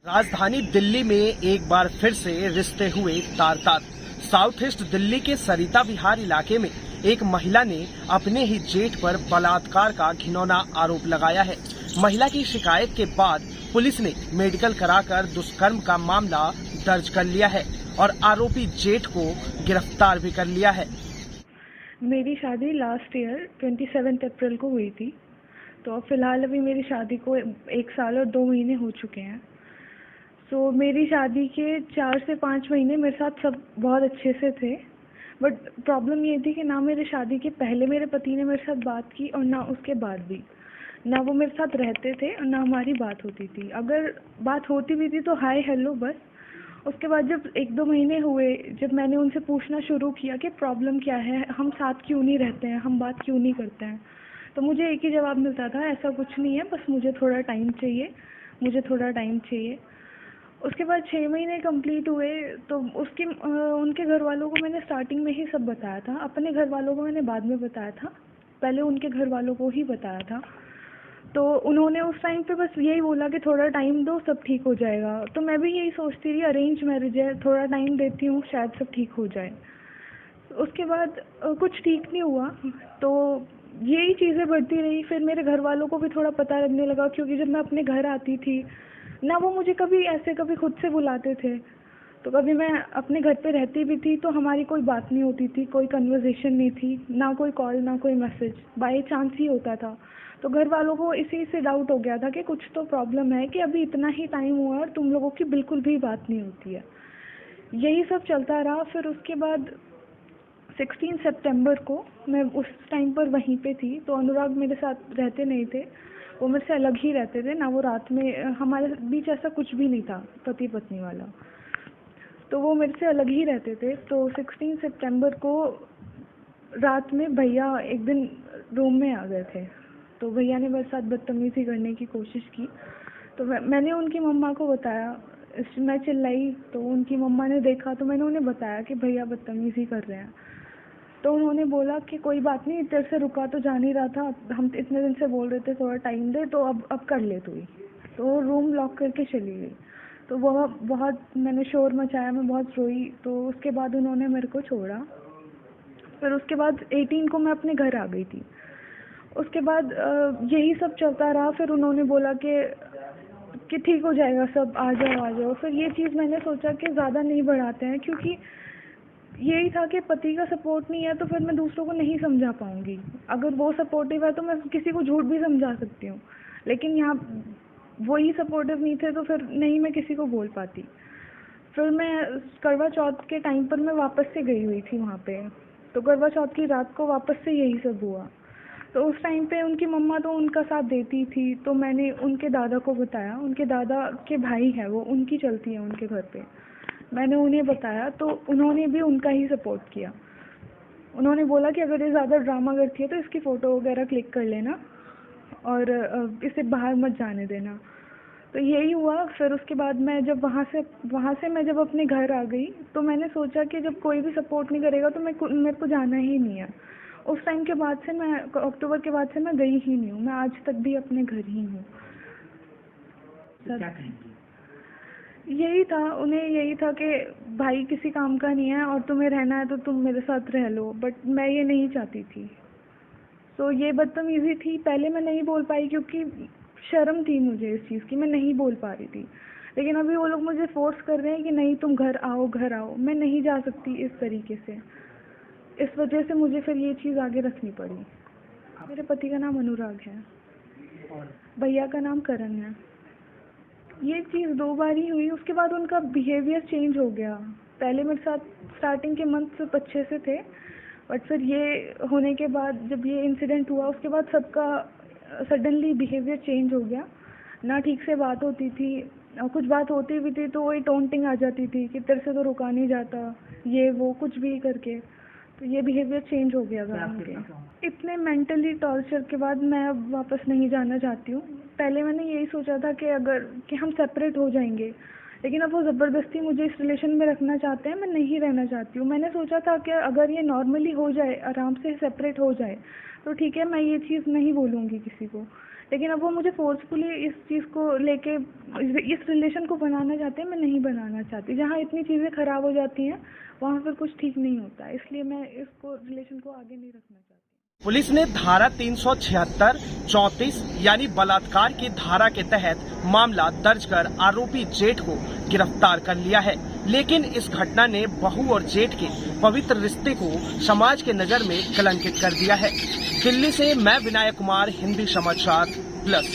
राजधानी दिल्ली में एक बार फिर से रिश्ते हुए तार-तार। साउथ ईस्ट दिल्ली के सरिता विहार इलाके में एक महिला ने अपने ही जेठ पर बलात्कार का घिनौना आरोप लगाया है। महिला की शिकायत के बाद पुलिस ने मेडिकल कराकर दुष्कर्म का मामला दर्ज कर लिया है और आरोपी जेठ को गिरफ्तार भी कर लिया है। मेरी शादी लास्ट ईयर 27 अप्रैल को हुई थी। तो फिलहाल अभी मेरी शादी को 1 साल और 2 महीने हो चुके हैं। तो मेरी शादी के 4 से 5 महीने मेरे साथ सब बहुत अच्छे से थे, बट प्रॉब्लम ये थी कि ना मेरी शादी के पहले मेरे पति ने मेरे साथ बात की और ना उसके बाद भी। ना वो मेरे साथ रहते थे और ना हमारी बात होती थी। अगर बात होती भी थी तो हाय हेलो बस। उसके बाद जब 1-2 महीने हुए, जब मैंने उनसे पूछना शुरू किया कि प्रॉब्लम क्या है, हम साथ क्यों नहीं रहते हैं, हम बात क्यों नहीं करते हैं, तो मुझे एक ही जवाब मिलता था, ऐसा कुछ नहीं है, बस मुझे थोड़ा टाइम चाहिए, मुझे थोड़ा टाइम चाहिए। उसके बाद 6 महीने कंप्लीट हुए तो उनके घर वालों को मैंने स्टार्टिंग में ही सब बताया था। अपने घर वालों को मैंने बाद में बताया था, पहले उनके घर वालों को ही बताया था। तो उन्होंने उस टाइम पे बस यही बोला कि थोड़ा टाइम दो, सब ठीक हो जाएगा। तो मैं भी यही सोचती रही, अरेंज मैरिज है, थोड़ा टाइम देती हूँ, शायद सब ठीक हो जाए। उसके बाद कुछ ठीक नहीं हुआ, तो यही चीज़ें बढ़ती रही। फिर मेरे घर वालों को भी थोड़ा पता लगने लगा, क्योंकि जब मैं अपने घर आती थी ना, वो मुझे कभी खुद से बुलाते थे। तो कभी मैं अपने घर पे रहती भी थी तो हमारी कोई बात नहीं होती थी, कोई कन्वर्सेशन नहीं थी, ना कोई कॉल ना कोई मैसेज, बाय चांस ही होता था। तो घर वालों को इसी से डाउट हो गया था कि कुछ तो प्रॉब्लम है कि अभी इतना ही टाइम हुआ और तुम लोगों की बिल्कुल भी बात नहीं होती है। यही सब चलता रहा। फिर उसके बाद 16 सितंबर को मैं उस टाइम पर वहीं पे थी, तो अनुराग मेरे साथ रहते नहीं थे, वो मेरे से अलग ही रहते थे ना। वो रात में हमारे बीच ऐसा कुछ भी नहीं था पति पत्नी वाला, तो वो मेरे से अलग ही रहते थे। तो 16 सितंबर को रात में भैया एक दिन रूम में आ गए थे, तो भैया ने मेरे साथ बदतमीज़ी करने की कोशिश की। तो मैंने उनकी मम्मा को बताया, मैं चिल्लाई, तो उनकी मम्मा ने देखा, तो मैंने उन्हें बताया कि भैया बदतमीज़ी कर रहे हैं। तो उन्होंने बोला कि कोई बात नहीं, तेरे से रुका तो जा नहीं रहा था, हम इतने दिन से बोल रहे थे थोड़ा टाइम दे, तो अब कर ले तू ही। तो रूम लॉक करके चली गई। तो वह बहुत मैंने शोर मचाया, मैं बहुत रोई। तो उसके बाद उन्होंने मेरे को छोड़ा। फिर उसके बाद 18 को मैं अपने घर आ गई थी। उसके बाद यही सब चलता रहा। फिर उन्होंने बोला कि ठीक हो जाएगा सब, आ जाओ आ जाओ। फिर ये चीज़ मैंने सोचा कि ज़्यादा नहीं बढ़ाते हैं, क्योंकि यही था कि पति का सपोर्ट नहीं है तो फिर मैं दूसरों को नहीं समझा पाऊंगी। अगर वो सपोर्टिव है तो मैं किसी को झूठ भी समझा सकती हूँ, लेकिन यहाँ वही सपोर्टिव नहीं थे तो फिर नहीं मैं किसी को बोल पाती। फिर मैं करवा चौथ के टाइम पर मैं वापस से गई हुई थी वहाँ पे, तो करवा चौथ की रात को वापस से यही सब हुआ। तो उस टाइम पे उनकी मम्मा तो उनका साथ देती थी, तो मैंने उनके दादा को बताया, उनके दादा के भाई है वो, उनकी चलती है उनके घर पे। मैंने उन्हें बताया तो उन्होंने भी उनका ही सपोर्ट किया। उन्होंने बोला कि अगर ये ज़्यादा ड्रामा करती है तो इसकी फ़ोटो वगैरह क्लिक कर लेना और इसे बाहर मत जाने देना। तो यही हुआ। फिर उसके बाद मैं जब वहाँ से मैं जब अपने घर आ गई, तो मैंने सोचा कि जब कोई भी सपोर्ट नहीं करेगा तो मेरे को जाना ही नहीं है। उस टाइम के बाद से मैं अक्टूबर के बाद से मैं गई ही नहीं हूँ। मैं आज तक भी अपने घर ही हूँ। तो क्या कहेंगी? यही था, उन्हें यही था कि भाई किसी काम का नहीं है और तुम्हें रहना है तो तुम मेरे साथ रह लो, बट मैं ये नहीं चाहती थी। तो ये बदतमीज़ी थी। पहले मैं नहीं बोल पाई क्योंकि शर्म थी मुझे इस चीज़ की, मैं नहीं बोल पा रही थी। लेकिन अभी वो लोग मुझे फोर्स कर रहे हैं कि नहीं तुम घर आओ घर आओ। मैं नहीं जा सकती इस तरीके से। इस वजह से मुझे फिर ये चीज़ आगे रखनी पड़ी। मेरे पति का नाम अनुराग है और भैया का नाम करण है। ये चीज़ 2 बार ही हुई। उसके बाद उनका बिहेवियर चेंज हो गया। पहले मेरे साथ स्टार्टिंग के मंथ सब अच्छे से थे, बट फिर ये होने के बाद जब ये इंसिडेंट हुआ उसके बाद सबका सडनली बिहेवियर चेंज हो गया। ना ठीक से बात होती थी, और कुछ बात होती भी थी तो वही टोंटिंग आ जाती थी कि तेरे से तो रुका नहीं जाता, ये वो कुछ भी करके। तो ये बिहेवियर चेंज हो गया था उनके। इतने मेंटली टॉर्चर के बाद मैं अब वापस नहीं जाना चाहती हूँ। पहले मैंने यही सोचा था कि हम सेपरेट हो जाएंगे, लेकिन अब वो ज़बरदस्ती मुझे इस रिलेशन में रखना चाहते हैं। मैं नहीं रहना चाहती हूँ। मैंने सोचा था कि अगर ये नॉर्मली हो जाए, आराम से सेपरेट हो जाए तो ठीक है, मैं ये चीज़ नहीं बोलूँगी किसी को। लेकिन अब वो मुझे फोर्सफुली इस चीज़ को लेके इस रिलेशन को बनाना चाहते हैं, मैं नहीं बनाना चाहती। जहाँ इतनी चीज़ें ख़राब हो जाती हैं वहाँ पर कुछ ठीक नहीं होता, इसलिए मैं इसको रिलेशन को आगे नहीं रखना चाहती। पुलिस ने धारा 376, 34 यानी बलात्कार की धारा के तहत मामला दर्ज कर आरोपी जेठ को गिरफ्तार कर लिया है। लेकिन इस घटना ने बहू और जेठ के पवित्र रिश्ते को समाज के नजर में कलंकित कर दिया है। दिल्ली से मैं विनायक कुमार, हिंदी समाचार प्लस।